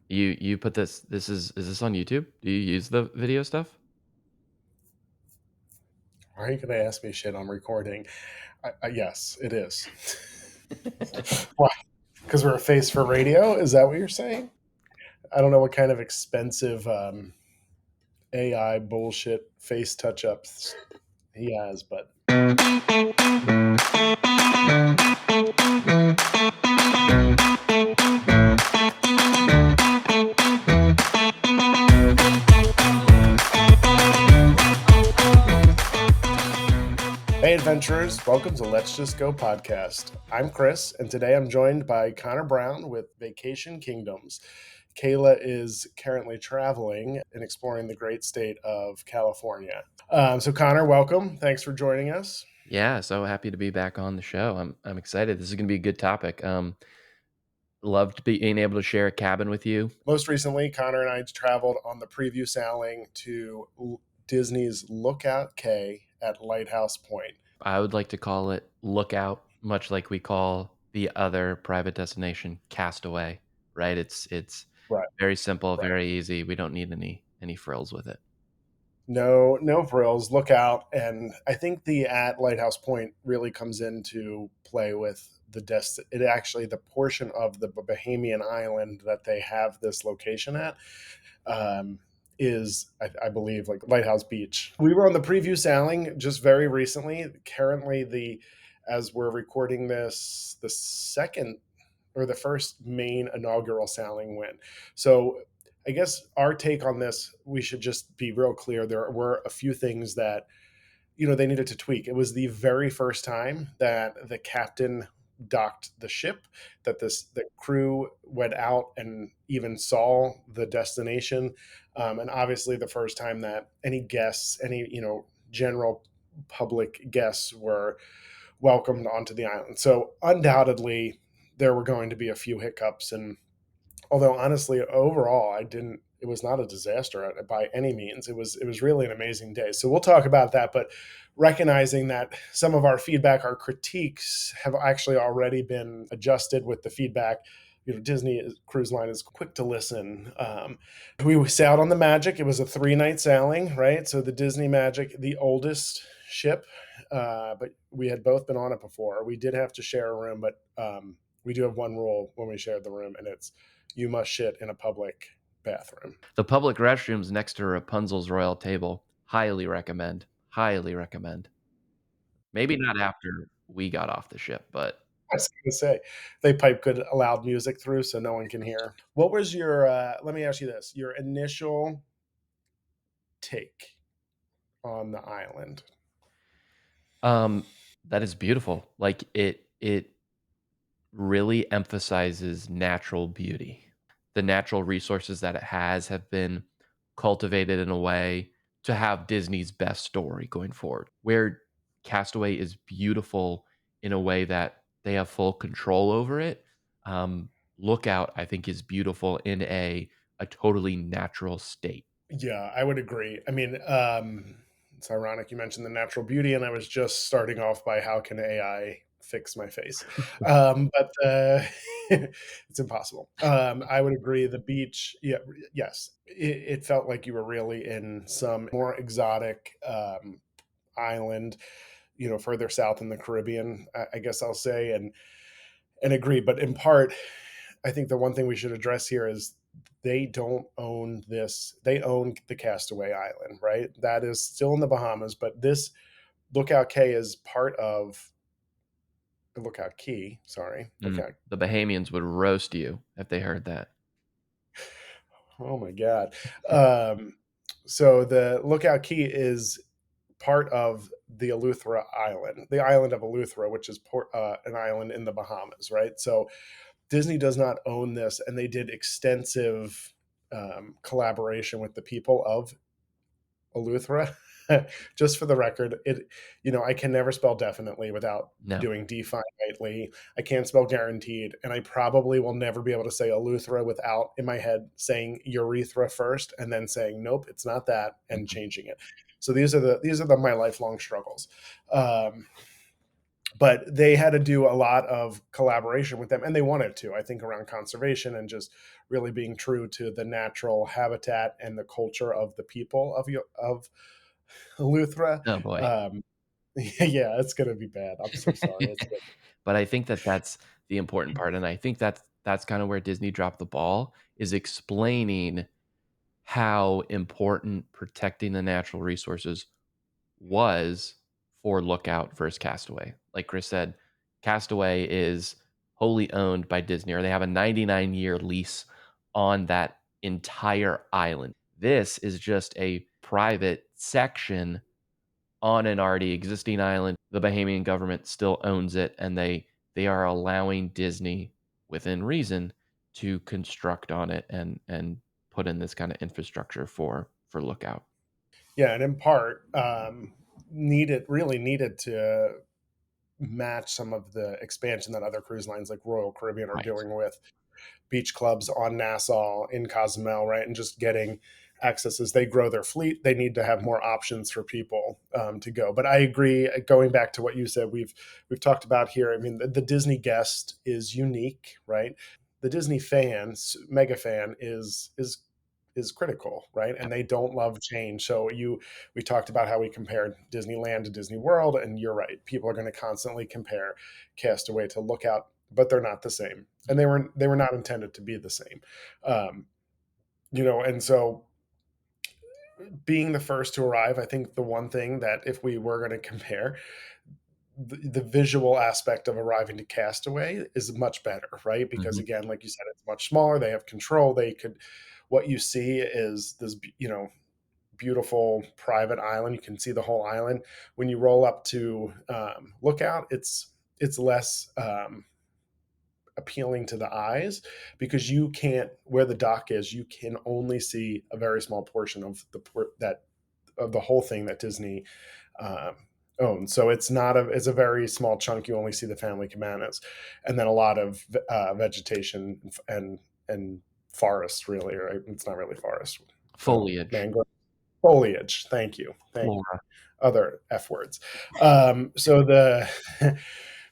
You put this is this on YouTube? Do you use the video stuff? Why are you going to ask me shit I'm recording? Yes, it is. Why? Because we're a face for radio? Is that what you're saying? I don't know what kind of expensive AI bullshit face touch ups he has, but hey, adventurers, welcome to Let's Just Go podcast. I'm Chris, and today I'm joined by Connor Brown with Vacation Kingdoms. Kayla is currently traveling and exploring the great state of California. So, Connor, welcome. Thanks for joining us. Yeah, so happy to be back on the show. I'm excited. This is gonna be a good topic. Loved being able to share a cabin with you. Most recently, Connor and I traveled on the preview sailing to Disney's Lookout Cay at Lighthouse Point. I would like to call it Lookout, much like we call the other private destination Castaway, right? It's Right, very simple, right. very easy. We don't need any frills with it. No frills. Lookout, and I think the at Lighthouse Point really comes into play with it actually the portion of the Bahamian island that they have this location at. Is I believe like Lighthouse Beach. We were on the preview sailing just very recently. Currently, the as we're recording this, the second or the first main inaugural sailing went. So I guess our take on this, we should just be real clear. There were a few things that they needed to tweak. It was the very first time that the captain docked the ship, that the crew went out and even saw the destination, and obviously the first time that any guests, any general public guests were welcomed onto the island. So undoubtedly there were going to be a few hiccups, and although honestly overall I didn't it was not a disaster by any means. It was really an amazing day. So we'll talk about that, but recognizing that some of our feedback, our critiques have actually already been adjusted with the feedback. Disney Cruise Line is quick to listen. We sailed on the Magic. It was a 3-night sailing, right? So the Disney Magic, the oldest ship, but we had both been on it before. We did have to share a room, but we do have one rule when we shared the room, and it's you must shit in a public bathroom. The public restrooms next to Rapunzel's royal table. Highly recommend. Highly recommend. Maybe not after we got off the ship, but I was going to say they pipe good loud music through so no one can hear. What was your? Let me ask you this: your initial take on the island? um that is beautiful. Like it really emphasizes natural beauty. The natural resources that it has have been cultivated in a way to have Disney's best story going forward. Where Castaway is beautiful in a way that they have full control over it. Lookout, I think, is beautiful in a totally natural state. Yeah, I would agree. I mean, it's ironic you mentioned the natural beauty, and I was just starting off by how can AI fix my face, but it's impossible. I would agree. The beach, yeah, yes, it felt like you were really in some more exotic island, further south in the Caribbean, I guess I'll say, and agree. But in part, I think the one thing we should address here is they don't own this. They own the Castaway Island, right? That is still in the Bahamas, but this Lookout Cay is part of Lookout Key. Sorry, Lookout. The Bahamians would roast you if they heard that. Oh my God. Um, so the Lookout Key is part of the Eleuthera Island, the island of Eleuthera, which is an island in the Bahamas, right? So Disney does not own this, and they did extensive collaboration with the people of Eleuthera. Just for the record, I can never spell definitely without No. doing definitely. I can't spell guaranteed, and I probably will never be able to say Eleuthera without in my head saying urethra first and then saying nope, it's not that, and Mhm. changing it. So these are my lifelong struggles. Um, but they had to do a lot of collaboration with them, and they wanted to, I think, around conservation and just really being true to the natural habitat and the culture of the people of Eleuthera. Oh boy. Um, yeah, it's gonna be bad. I'm so sorry. It's good. But I think that that's the important part, and I think that's kinda where Disney dropped the ball, is explaining how important protecting the natural resources was for Lookout versus Castaway. Like Chris said, Castaway is wholly owned by Disney, or they have a 99-year lease on that entire island. This is just a private section on an already existing island. The Bahamian government still owns it, and they are allowing Disney, within reason, to construct on it and put in this kind of infrastructure for Lookout. Yeah, and in part, needed really needed to match some of the expansion that other cruise lines like Royal Caribbean are Right. doing with beach clubs on Nassau, in Cozumel, right? And just getting access as they grow their fleet. They need to have more options for people to go. But I agree. Going back to what you said, we've talked about here. I mean, the Disney guest is unique, right? The Disney fans, mega fan, is critical, right? Yeah. And they don't love change. So we talked about how we compared Disneyland to Disney World, and you're right. People are going to constantly compare Castaway to Lookout, but they're not the same, and they were not intended to be the same. Um, and so being the first to arrive, I think the one thing that if we were going to compare, the visual aspect of arriving to Castaway is much better, right? Because Mhm. again, like you said, it's much smaller. They have control. They could, what you see is this, beautiful private island. You can see the whole island. When you roll up to Lookout, it's less appealing to the eyes because you can't, where the dock is, you can only see a very small portion of that of the whole thing that Disney um, owns. So it's a very small chunk. You only see the family cabanas, and then a lot of vegetation and forest. Really, right? It's not really forest. Foliage, Mangrove foliage. Thank you. flora. Other f words. So the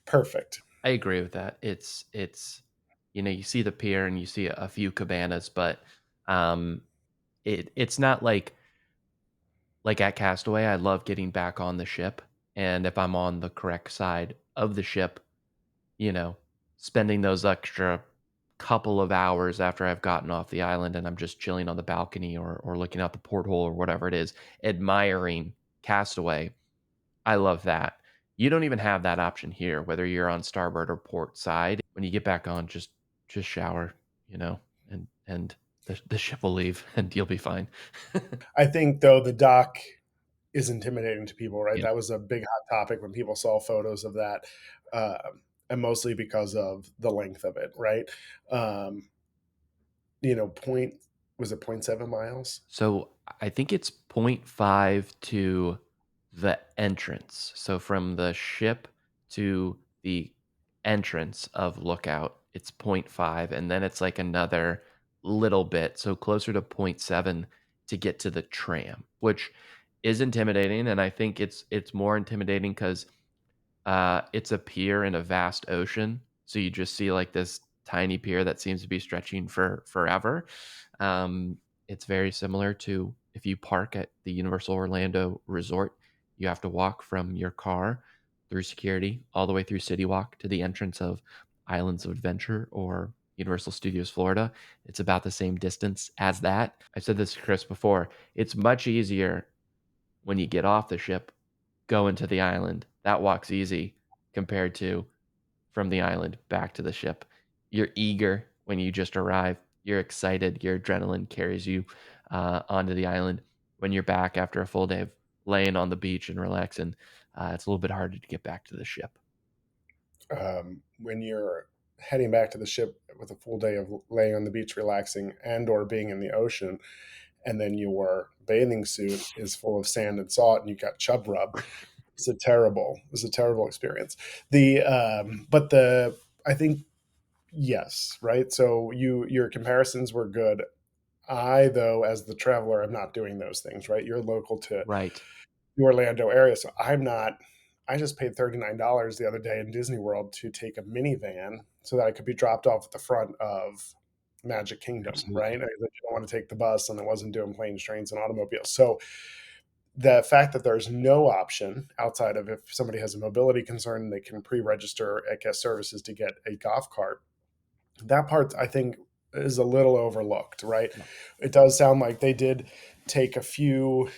perfect. I agree with that. It's you see the pier and you see a few cabanas, but um, it's not like at Castaway. I love getting back on the ship, and if I'm on the correct side of the ship, you know, spending those extra couple of hours after I've gotten off the island and I'm just chilling on the balcony or looking out the porthole or whatever it is, admiring Castaway. I love that. You don't even have that option here, whether you're on starboard or port side. When you get back on, just shower, and the ship will leave and you'll be fine. I think though the dock is intimidating to people, right? Yeah. That was a big hot topic when people saw photos of that, and mostly because of the length of it, right? Um, point was it 0.7 miles? So I think it's point 0.5 to the entrance. So from the ship to the entrance of Lookout, it's point 0.5, and then it's like another little bit, so closer to point 0.7 to get to the tram, which is intimidating, and I think it's more intimidating because it's a pier in a vast ocean, so you just see, like, this tiny pier that seems to be stretching for forever. Um, it's very similar to if you park at the Universal Orlando Resort, you have to walk from your car through security all the way through City Walk to the entrance of Islands of Adventure or Universal Studios Florida. It's about the same distance as that. I said this to Chris before. It's much easier when you get off the ship, go into the island. That walk's easy compared to from the island back to the ship. You're eager when you just arrive. You're excited. Your adrenaline carries you onto the island. When you're back after a full day of laying on the beach and relaxing, it's a little bit harder to get back to the ship. When you're heading back to the ship with a full day of laying on the beach, relaxing, and or being in the ocean, and then your bathing suit is full of sand and salt, and you got chub rub. It's a terrible experience. But I think yes, right. So your comparisons were good. I, though, as the traveler, am not doing those things, right? You're local to Right. the Orlando area, so I'm not. I just paid $39 the other day in Disney World to take a minivan so that I could be dropped off at the front of Magic Kingdom, right? I Absolutely. didn't want to take the bus and I wasn't doing planes, trains, and automobiles. So the fact that there's no option outside of if somebody has a mobility concern, they can pre-register at guest services to get a golf cart. That part I think is a little overlooked, right? Yeah. It does sound like they did take a few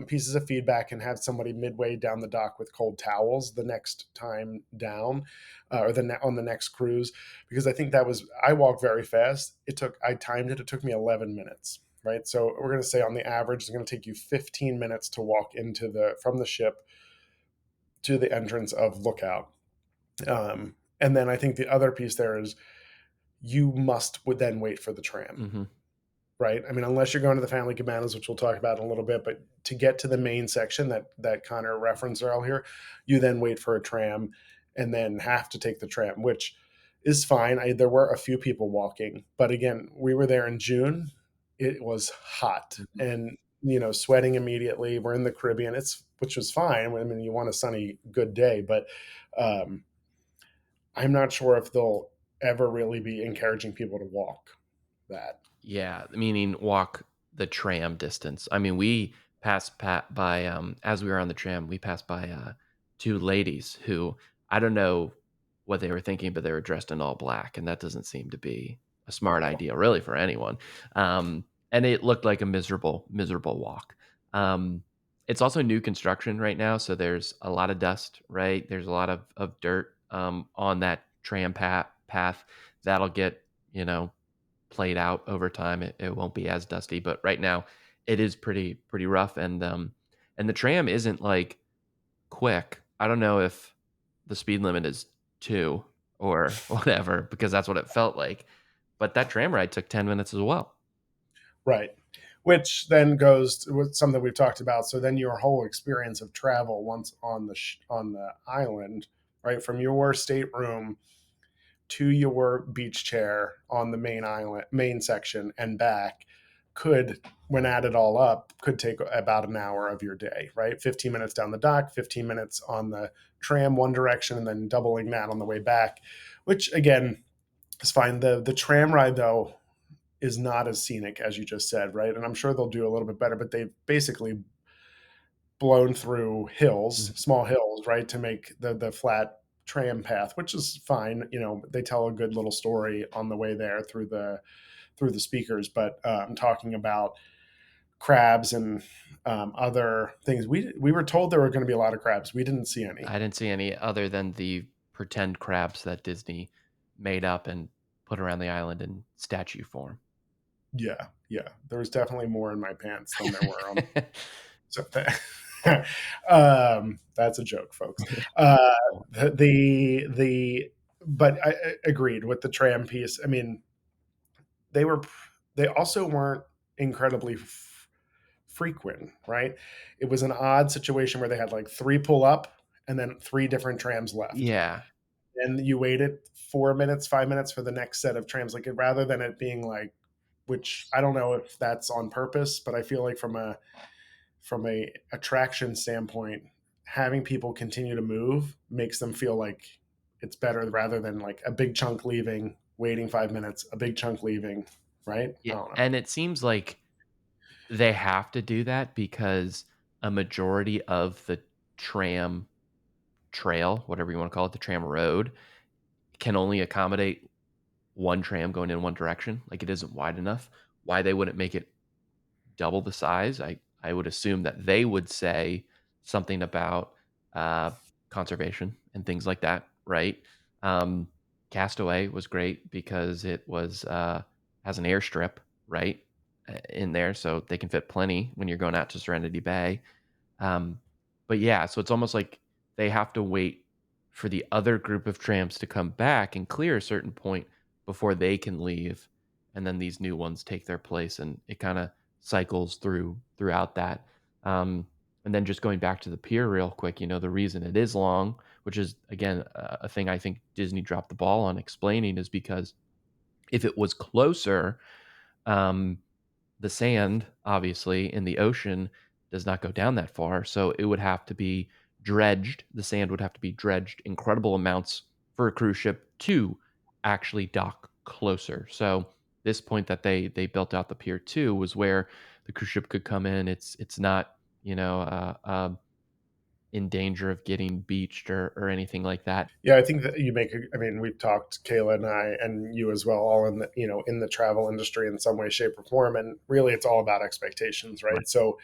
pieces of feedback and have somebody midway down the dock with cold towels the next time down, or on the next cruise, because I think that was I walked very fast. I timed it. It took me 11 minutes. Right, so we're going to say on the average, it's going to take you 15 minutes to walk into the from the ship to the entrance of Lookout. And then I think the other piece there is you would then wait for the tram, Mhm. right? I mean, unless you're going to the family cabanas, which we'll talk about in a little bit, but to get to the main section that Connor referenced earlier, you then wait for a tram and then have to take the tram, which is fine. There were a few people walking, but again, we were there in June. It was hot Mhm. and sweating immediately. We're in the Caribbean, which was fine. I mean, you want a sunny, good day, but um, I'm not sure if they'll ever really be encouraging people to walk that. Yeah, meaning walk the tram distance. I mean, we passed by, as we were on the tram, we passed by, 2 ladies who I don't know what they were thinking, but they were dressed in all black, and that doesn't seem to be a smart No. idea really for anyone. And it looked like a miserable, miserable walk. It's also new construction right now, so there's a lot of dust, right? There's a lot of dirt, on that tram path that'll get, you know, played out over time, it won't be as dusty, but right now it is pretty rough, and the tram isn't, like, quick. I don't know if the speed limit is 2 or whatever, because that's what it felt like, but that tram ride took 10 minutes as well. Right. Which then goes to with something we've talked about. So then your whole experience of travel once on on the island, right, from your stateroom to your beach chair on the main section and back, could, when added all up, could take about an hour of your day, right? 15 minutes down the dock, 15 minutes on the tram one direction, and then doubling that on the way back, which again is fine. The tram ride though is not as scenic as you just said, right? And I'm sure they'll do a little bit better, but they've basically blown through hills, Mhm. small hills, right, to make the flat tram path, which is fine. They tell a good little story on the way there through the speakers. But I'm talking about crabs and other things. We were told there were going to be a lot of crabs. We didn't see any. I didn't see any other than the pretend crabs that Disney made up and put around the island in statue form. Yeah, yeah. There was definitely more in my pants than there were on. So that's a joke, folks. Uh, the but I agreed with the tram piece. I mean, they were they also weren't incredibly frequent, right? It was an odd situation where they had like three pull up and then three different trams left, Yeah. and you waited 4 minutes, 5 minutes for the next set of trams. Like rather than it being like, which I don't know if that's on purpose, but I feel like from a attraction standpoint, having people continue to move makes them feel like it's better rather than like a big chunk leaving, waiting 5 minutes, a big chunk leaving, right? I Yeah, don't know. and it seems like they have to do that because a majority of the tram trail, whatever you wanna call it, the tram road, can only accommodate 1 tram going in one direction, like, it isn't wide enough. Why they wouldn't make it double the size, I would assume that they would say something about, uh, conservation and things like that, right? Um, Castaway was great because it was, has an airstrip, right, in there, so they can fit plenty when you're going out to Serenity Bay. Um, but yeah, so it's almost like they have to wait for the other group of trams to come back and clear a certain point before they can leave, and then these new ones take their place, and it kinda cycles throughout that. And then just going back to the pier real quick, the reason it is long, which is again a thing I think Disney dropped the ball on explaining, is because if it was closer, um, the sand, obviously, in the ocean does not go down that far, so it would have to be dredged. The sand would have to be dredged incredible amounts for a cruise ship to actually dock closer. So this point that they built out the pier 2 was where the cruise ship could come in. It's not, you know, in danger of getting beached or anything like that. Yeah, I think that you make. I mean, we've talked, Kayla and I, and you as well, all in the in the travel industry in some way, shape, or form. And really, it's all about expectations, Right. right? So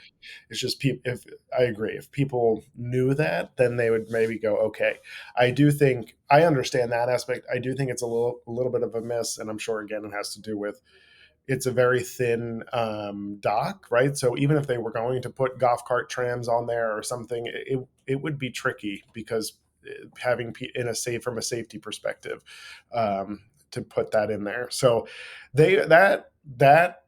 it's just people. If I agree, if people knew that, then they would maybe go, okay. I do think I understand that aspect. I do think it's a little bit of a miss, and I'm sure again it has to do with it's a very thin dock, right? So even if they were going to put golf cart trams on there or something, it would be tricky because having in a safe from a safety perspective to put that in there. So that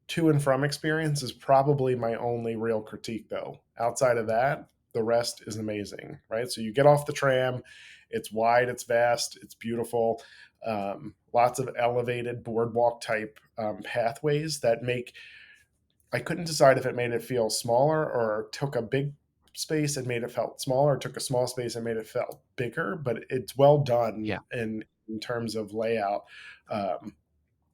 to and from experience is probably my only real critique though. Outside of that, the rest is amazing, right? So you get off the tram, it's wide, it's vast, it's beautiful. Lots of elevated boardwalk type pathways that make, I couldn't decide if it made it feel smaller or took a big space and made it felt smaller, or took a small space and made it felt bigger, but it's well done Yeah. in terms of layout. Um,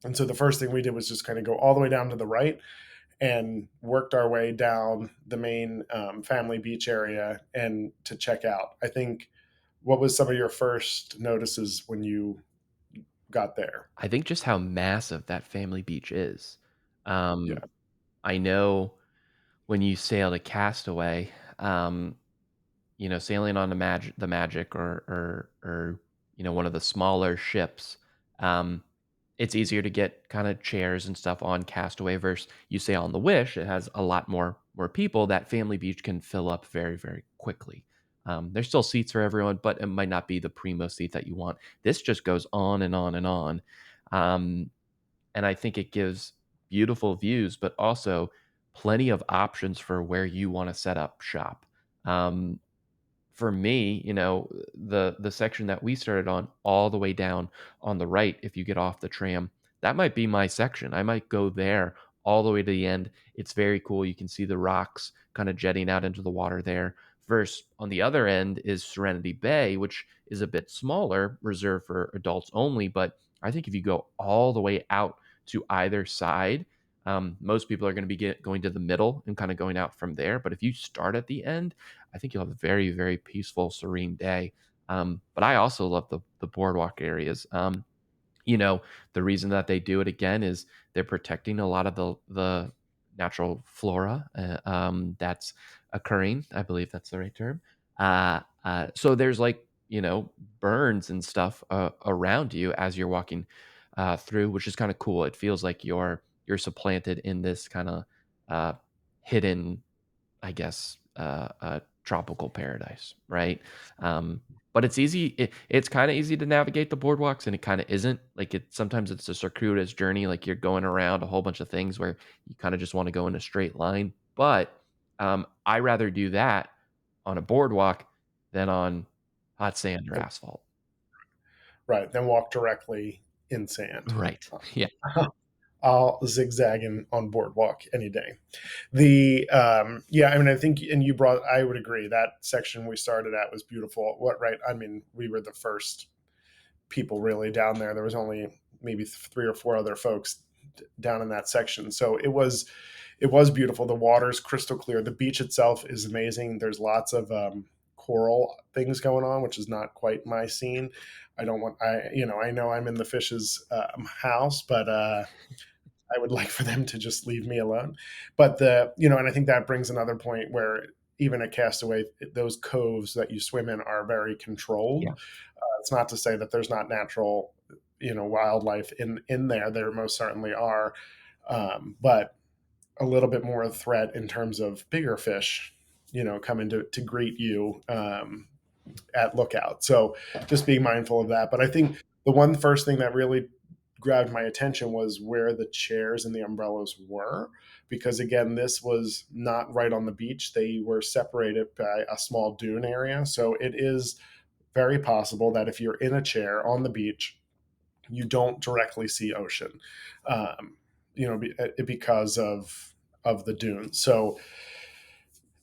and so the first thing we did was just kind of go all the way down to the right and worked our way down the main family beach area and to check out. I think, what was some of your first notices when you got there? I think just how massive that family beach is. Yeah. Um, I know when you sail to Castaway, sailing on the Magic or one of the smaller ships, um, it's easier to get kind of chairs and stuff on Castaway versus you sail on the Wish. It has a lot more people. That family beach can fill up very very quickly. There's still seats for everyone, but it might not be the primo seat that you want. This just goes on and on and on, um, and I think it gives beautiful views, but also plenty of options for where you want to set up shop. Um, for me, the section that we started on all the way down on the right, if you get off the tram, that might be my section. I might go there all the way to the end. It's very cool. You can see the rocks kind of jetting out into the water there. Versus on the other end is Serenity Bay, which is a bit smaller, reserved for adults only. But I think if you go all the way out to either side, most people are going to be going to the middle and kind of going out from there. But if you start at the end, I think you'll have a very, very peaceful, serene day. But I also love the boardwalk areas. You know, the reason that they do it again is they're protecting a lot of the natural flora that's occurring. I believe that's the right term. So there's like burns and stuff around you as you're walking through, which is kind of cool. It feels like you're supplanted in this kind of uh, hidden, I guess, tropical paradise, right? Um, but it's easy. It's kind of easy to navigate the boardwalks, and it kind of isn't. Like sometimes it's a circuitous journey. Like you're going around a whole bunch of things where you kind of just want to go in a straight line. But I rather do that on a boardwalk than on hot sand or asphalt. Right. Then walk directly in sand. Right. Yeah. I'll zigzag on boardwalk any day. Yeah, I mean, I think, and I would agree that section we started at was beautiful. What, right? I mean, we were the first people really down there. There was only maybe three or four other folks down in that section. So it was beautiful. The water's crystal clear. The beach itself is amazing. There's lots of coral things going on, which is not quite my scene. I know I'm in the fish's house, but I would like for them to just leave me alone. But and I think that brings another point where even at Castaway, those coves that you swim in are very controlled. Yeah. It's not to say that there's not natural, wildlife in there. There most certainly are, but a little bit more of threat in terms of bigger fish, coming to greet you at Lookout. So just being mindful of that. But I think the one first thing that really grabbed my attention was where the chairs and the umbrellas were, because again, this was not right on the beach. They were separated by a small dune area. So it is very possible that if you're in a chair on the beach, you don't directly see ocean, because of the dunes. So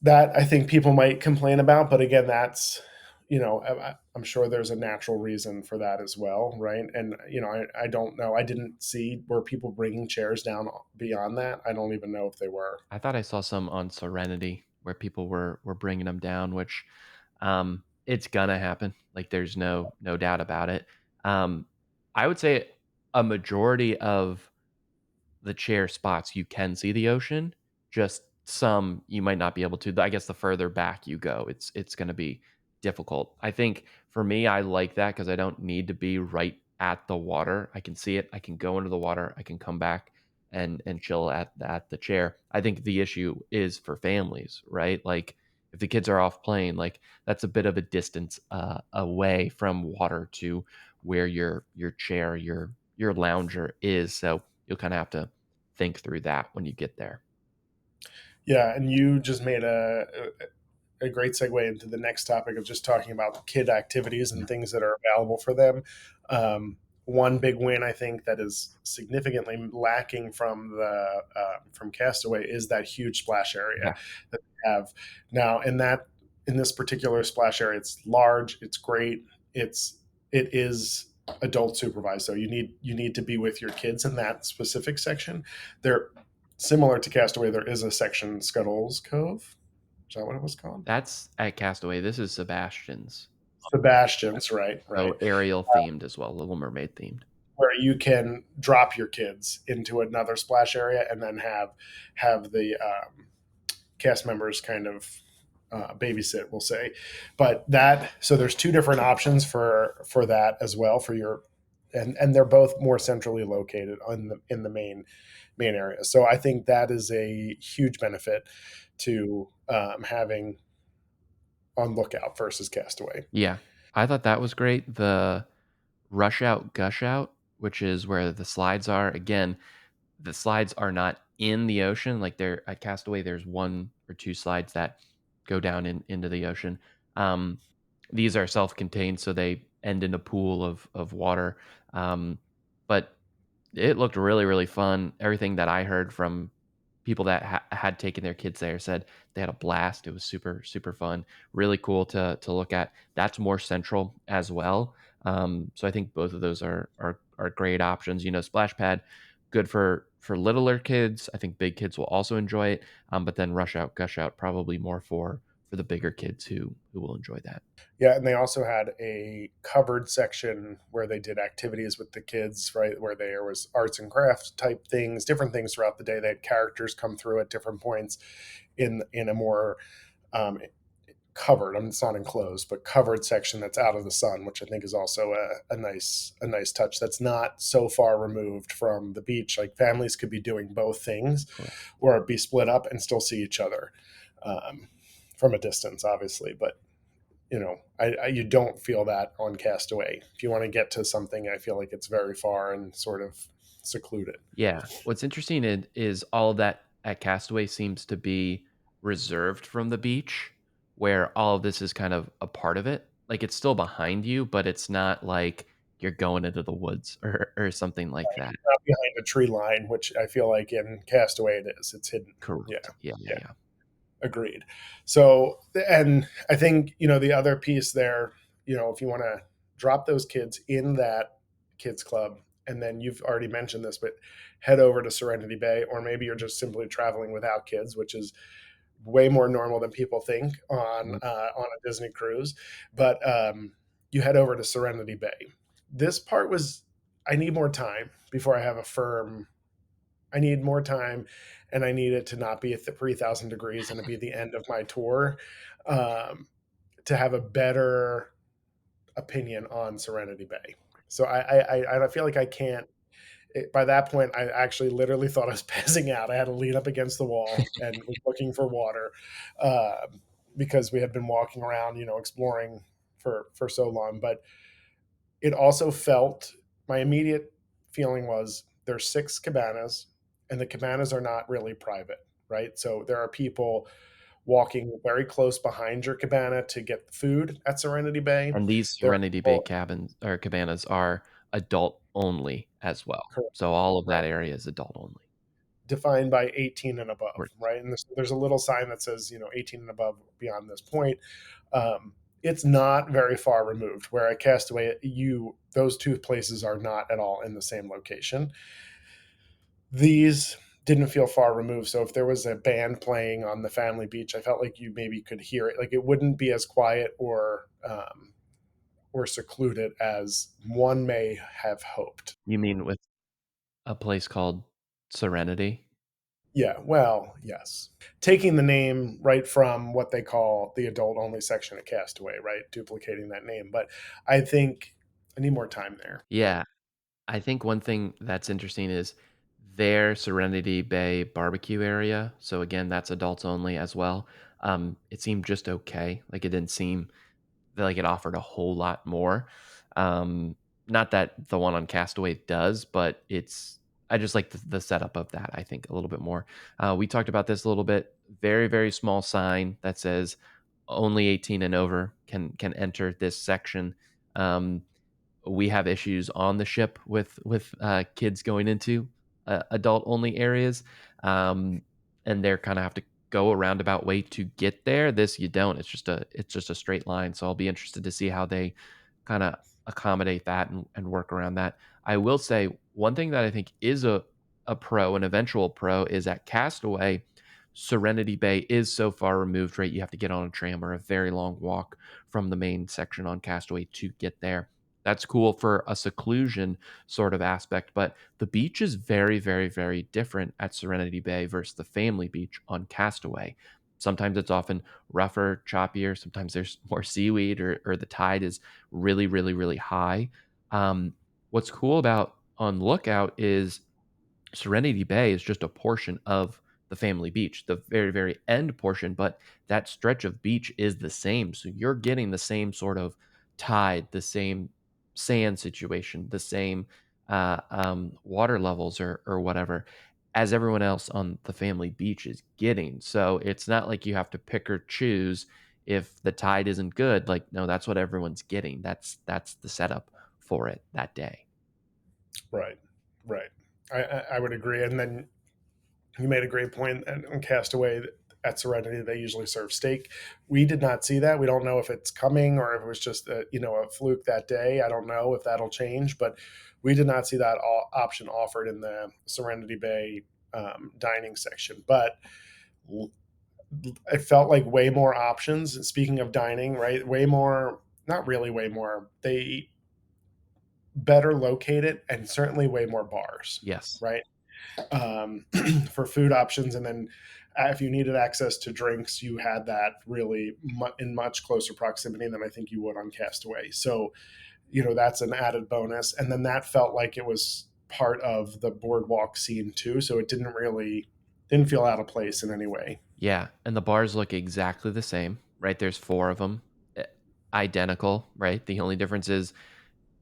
that I think people might complain about, but again, that's, I'm sure there's a natural reason for that as well, right? And I don't know. I didn't see were people bringing chairs down beyond that. I don't even know if they were. I thought I saw some on Serenity where people were bringing them down, which it's gonna happen. Like there's no doubt about it. Um, I would say a majority of the chair spots you can see the ocean, just some you might not be able to. I guess the further back you go, it's gonna be difficult. I think for me, I like that because I don't need to be right at the water. I can see it, I can go into the water, I can come back and chill at the chair. I think the issue is for families, right? Like if the kids are off playing, like that's a bit of a distance away from water to where your chair, your lounger is. So you'll kind of have to think through that when you get there. Yeah, and you just made a great segue into the next topic of just talking about kid activities Yeah. and things that are available for them. One big win I think that is significantly lacking from Castaway is that huge splash area Yeah. that they have now. In this particular splash area, it's large, it's great, it is adult supervised. So you need to be with your kids in that specific section. There, similar to Castaway, there is a section Scuttles Cove. Is that what it was called? That's at Castaway. This is Sebastian's. Sebastian's, right, So right. Ariel themed as well, Little Mermaid themed. Where you can drop your kids into another splash area and then have the cast members kind of babysit, we'll say. But so there's two different options for that as well for your, and they're both more centrally located in the main area. So I think that is a huge benefit to having on Lookout versus Castaway. Yeah. I thought that was great. The Rush Out Gush Out, which is where the slides are. Again, the slides are not in the ocean. Like they're at Castaway, there's one or two slides that go down into the ocean. Um, these are self-contained, so they end in a pool of water. But it looked really, really fun. Everything that I heard from people that had taken their kids there said they had a blast. It was super, super fun. Really cool to look at. That's more central as well. So I think both of those are great options. Splash pad, good for littler kids. I think big kids will also enjoy it. But then rush out, gush out, probably more for the bigger kids who will enjoy that. Yeah, and they also had a covered section where they did activities with the kids, right? Where there was arts and crafts type things, different things throughout the day. They had characters come through at different points in a more um, covered. I mean, it's not enclosed, but covered section that's out of the sun, which I think is also a nice touch. That's not so far removed from the beach. Like families could be doing both things, Correct. or be split up and still see each other um, from a distance, obviously. But you don't feel that on Castaway. If you want to get to something, I feel like it's very far and sort of secluded. Yeah. What's interesting is all of that at Castaway seems to be reserved from the beach, where all of this is kind of a part of it. Like it's still behind you, but it's not like you're going into the woods or something like that. Not behind a tree line, which I feel like in Castaway it is. It's hidden. Yeah, Correct. Yeah, yeah, yeah, yeah. agreed. So, and I think the other piece there, if you want to drop those kids in that kids club, and then you've already mentioned this, but head over to Serenity Bay, or maybe you're just simply traveling without kids, which is way more normal than people think Mhm. on a Disney cruise. But you head over to Serenity Bay. This part was, I need more time before I have a firm. I need more time, and I need it to not be at the 3,000 degrees and to be the end of my tour, um, to have a better opinion on Serenity Bay. So I feel like I can't. By that point, I actually literally thought I was passing out. I had to lean up against the wall and was looking for water, because we had been walking around, exploring for so long. But it also felt, my immediate feeling was there's 6 cabanas, and the cabanas are not really private, right? So there are people walking very close behind your cabana to get the food at Serenity Bay. And these There are Serenity Bay people, cabins or cabanas are adult only as well. correct, So all of right? that area is adult only. defined by 18 and above, Works. right? And there's a little sign that says, 18 and above beyond this point. It's not very far removed. Where at Castaway, those two places are not at all in the same location. These didn't feel far removed. So if there was a band playing on the family beach, I felt like you maybe could hear it. Like it wouldn't be as quiet or secluded as one may have hoped. You mean with a place called Serenity? Yeah, well, yes. Taking the name right from what they call the adult only section at Castaway, right? Duplicating that name. But I think I need more time there. Yeah. I think one thing that's interesting is their Serenity Bay barbecue area. So again, that's adults only as well. It seemed just okay. Like it didn't seem like it offered a whole lot more. Um, Not that the one on Castaway does, but I just like the setup of that. I think a little bit more. We talked about this a little bit. Very very small sign that says only 18 and over can enter this section. Um, we have issues on the ship with kids going into adult only areas, um, and they're kind of have to go a roundabout way to get there. This you don't. It's just a straight line. So I'll be interested to see how they kind of accommodate that and work around that. I will say one thing that I think is a pro, an eventual pro, is at Castaway. Serenity Bay is so far removed, right? You have to get on a tram or a very long walk from the main section on Castaway to get there. That's cool for a seclusion sort of aspect, but the beach is very, very, very different at Serenity Bay versus the family beach on Castaway. Sometimes it's often rougher, choppier. Sometimes there's more seaweed, or the tide is really, really, really high. What's cool about on Lookout is Serenity Bay is just a portion of the family beach, the very, very end portion, but that stretch of beach is the same. So you're getting the same sort of tide, the same sand situation, the same water levels or whatever as everyone else on the family beach is getting. So it's not like you have to pick or choose if the tide isn't good. Like, no, that's what everyone's getting. That's the setup for it that day. Right. Right. I would agree. And then you made a great point on Castaway at Serenity. They usually serve steak. We did not see that. We don't know if it's coming or if it was just a fluke that day. I don't know if that'll change, but we did not see that option offered in the Serenity Bay dining section. But it felt like way more options. Speaking of dining, right? Way more, not really way more. They better located and certainly way more bars, Yes. right? um, for food options. And then if you needed access to drinks, you had that really in much closer proximity than I think you would on Castaway. So, that's an added bonus. And then that felt like it was part of the boardwalk scene too. So it didn't feel out of place in any way. Yeah, and the bars look exactly the same, right? There's 4 of them, identical, right? The only difference is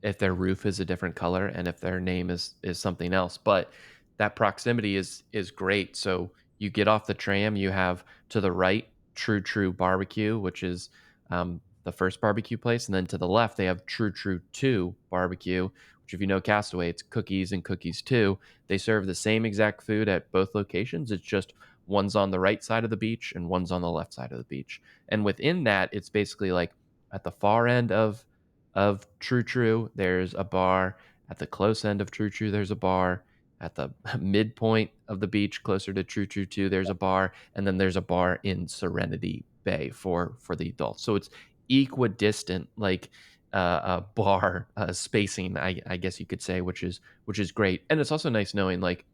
if their roof is a different color and if their name is something else. But that proximity is great. So you get off the tram, you have to the right True True Barbecue, which is the first barbecue place, and then to the left they have True True Two Barbecue, which if you know Castaway, it's cookies and cookies too. They serve the same exact food at both locations. It's just one's on the right side of the beach and one's on the left side of the beach. And within that, it's basically like at the far end of True True, there's a bar. At the close end of True True, there's a bar. At the midpoint of the beach, closer to True True 2, there's a bar. And then there's a bar in Serenity Bay for the adults. So it's equidistant, like a bar spacing, I guess you could say, which is great. And it's also nice knowing like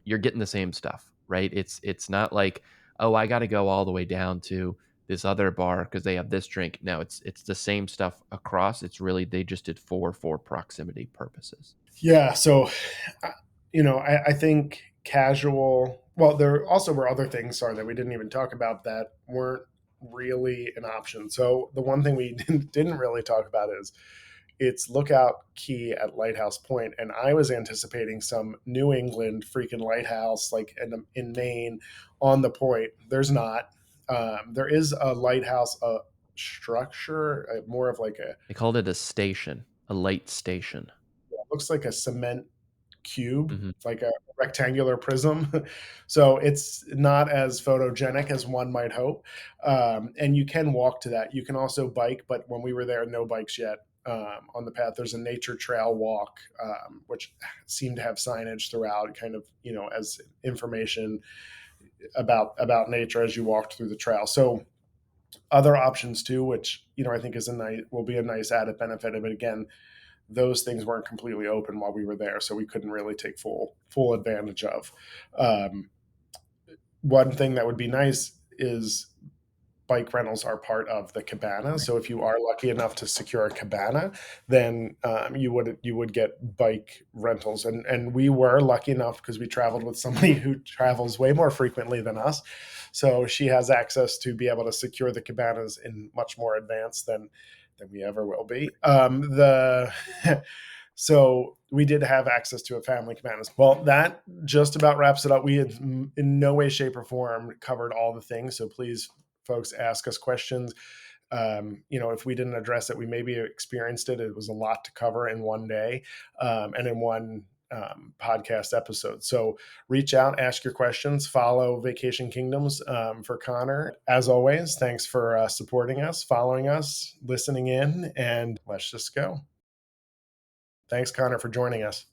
you're getting the same stuff, right? It's not like, oh, I got to go all the way down to this other bar because they have this drink. No, it's the same stuff across. It's really they just did for proximity purposes. Yeah. So, uh, I think casual. Well, there also were other things, sorry, that we didn't even talk about that weren't really an option. So the one thing we didn't really talk about is it's Lookout Cay at Lighthouse Point, and I was anticipating some New England freaking lighthouse like in Maine on the point. There's not. There is a lighthouse structure, more of like a They called it a station, a light station. looks like a cement cube, Mhm. like a rectangular prism. So it's not as photogenic as one might hope. And you can walk to that. You can also bike, but when we were there, no bikes yet. On the path, there's a nature trail walk, which seemed to have signage throughout, kind of, as information about nature as you walked through the trail. So other options too, which I think is a nice will be a nice added benefit of it. Again, those things weren't completely open while we were there, so we couldn't really take full advantage of. Um, One thing that would be nice is bike rentals are part of the cabana. So if you are lucky enough to secure a cabana, then you would get bike rentals, and we were lucky enough because we traveled with somebody who travels way more frequently than us. So she has access to be able to secure the cabanas in much more advance than we ever will be. The So we did have access to a family cabana. Well, that just about wraps it up. We had in no way, shape, or form covered all the things. So please, folks, ask us questions. If we didn't address it, we maybe experienced it. It was a lot to cover in one day, and in one podcast episode. So reach out, ask your questions, follow Vacation Kingdoms for Conor. As always, thanks for supporting us, following us, listening in, and let's just go. Thanks, Conor, for joining us.